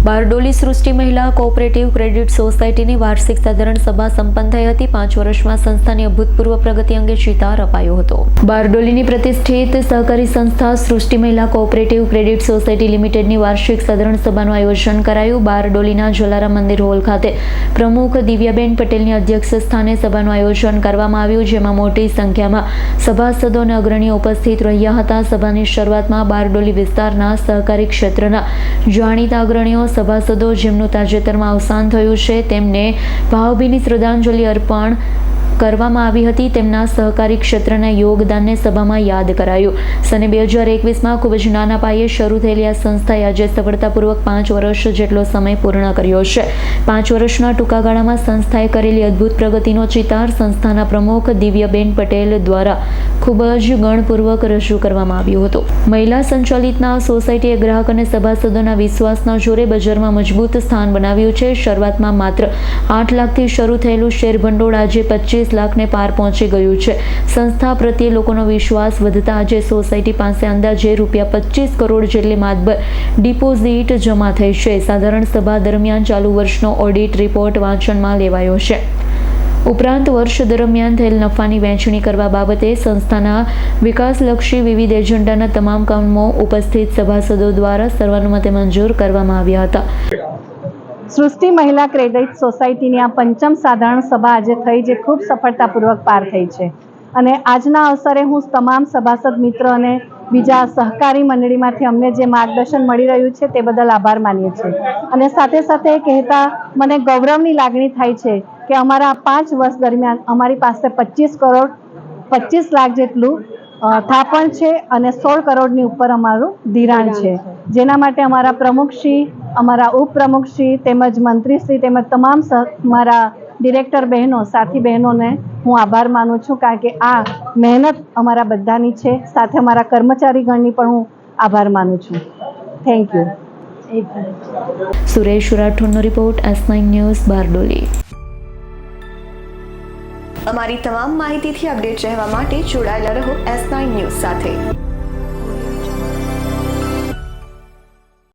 બારડોલી સૃષ્ટિ મહિલા cooperative credit સોસાયટીની વાર્ષિક સાધારણ સભા સંપન્ન થઈ હતી। 5 વર્ષમાં સંસ્થાની અભૂતપૂર્વ પ્રગતિ અંગે ચિતાર અપાયો હતો। બારડોલીની પ્રતિષ્ઠિત સહકારી સંસ્થા સૃષ્ટિ મહિલા કોઓપરેટિવ ક્રેડિટ સોસાયટી લિમિટેડની વાર્ષિક સાધારણ સભાનું આયોજન કરાયું। બારડોલીના જલારામ મંદિર હોલ ખાતે પ્રમુખ દિવ્યાબેન પટેલની અધ્યક્ષ સ્થાને સભાનું આયોજન કરવામાં આવ્યું, જેમાં મોટી સંખ્યામાં સભાસદો અને અગ્રણીઓ ઉપસ્થિત રહ્યા હતા। સભાની શરૂઆતમાં બારડોલી વિસ્તારના સહકારી ક્ષેત્રના જાણીતા અગ્રણીઓ, સભાસદો જેમનું તાજેતરમાં અવસાન થયું છે, તેમને ભાવભીની શ્રદ્ધાંજલિ અર્પણ કરવામાં આવી હતી। તેમના સહકારી ક્ષેત્રના યોગદાનને સભામાં યાદ કરાયું। સને 2021માં ખૂબ જ નાના પાયે શરૂ થયેલી આ સંસ્થાએ આજે સફળતાપૂર્વક 5 વર્ષ જેટલો સમય પૂર્ણ કર્યો છે। 5 વર્ષના ટૂંકા ગાળામાં સંસ્થાએ કરેલી અદ્ભુત પ્રગતિનો ચિતાર સંસ્થાના પ્રમુખ દિવ્યાબેન પટેલ દ્વારા ખૂબ જ ગણપૂર્વક રજૂ કરવામાં આવ્યો હતો। મહિલા સંચાલિતના સોસાયટીએ ગ્રાહક અને સભાસદોના વિશ્વાસના જોરે બજારમાં મજબૂત સ્થાન બનાવ્યું છે। શરૂઆતમાં માત્ર 8 લાખથી શરૂ થયેલું શેર ભંડોળ આજે 25 લાખને પાર પહોંચી ગયું છે। સંસ્થા પ્રત્યે લોકોનો વિશ્વાસ વધતા આજે સોસાયટી પાસે અંદાજે ₹25 કરોડ જેટલી માતબર ડિપોઝિટ જમા થઈ છે। સાધારણ સભા દરમિયાન ચાલુ વર્ષનો ઓડિટ રિપોર્ટ વાંચનમાં લેવાયો છે। ઉપરાંત વર્ષ દરમિયાન થયેલ નફાની વહેંચણી કરવા બાબતે સંસ્થાના વિકાસલક્ષી વિવિધ એજન્ડાના તમામ કામો ઉપસ્થિત સભાસદો દ્વારા સર્વાનુમતે મંજૂર કરવામાં આવ્યા હતા। સૃષ્ટિ મહિલા ક્રેડિટ સોસાયટીની આ પંચમ સાધારણ સભા આજે થઈ, જે ખૂબ સફળતાપૂર્વક પાર થઈ છે। અને આજના અવસરે હું તમામ સભાસદ મિત્રો અને બીજા સહકારી મંડળીમાંથી અમને જે માર્ગદર્શન મળી રહ્યું છે તે બદલ આભાર માનીએ છીએ। અને સાથે સાથે કહેતા મને ગૌરવની લાગણી થાય છે કે અમારા 5 વર્ષ દરમિયાન અમારી પાસે 25 લાખ જેટલું થાપણ છે અને 16 કરોડની ઉપર અમારું ધિરાણ છે, જેના માટે અમારા પ્રમુખશ્રી, અમારા ઉપપ્રમુખશ્રી તેમજ મંત્રીશ્રી તેમજ તમામ મારા ડિરેક્ટર બહેનો, સાથી બહેનોને હું આભાર માનું છું, કારણ કે આ મહેનત અમારા બધાની છે। સાથે અમારા કર્મચારીગણની પણ હું આભાર માનું છું। Thank you. સુરેશ રાઠોડનો રિપોર્ટ, S9 ન્યૂઝ, બારડોલી। અમારી તમામ માહિતીથી અપડેટ રહેવા માટે જોડાયેલા રહો S9 ન્યૂઝ સાથે।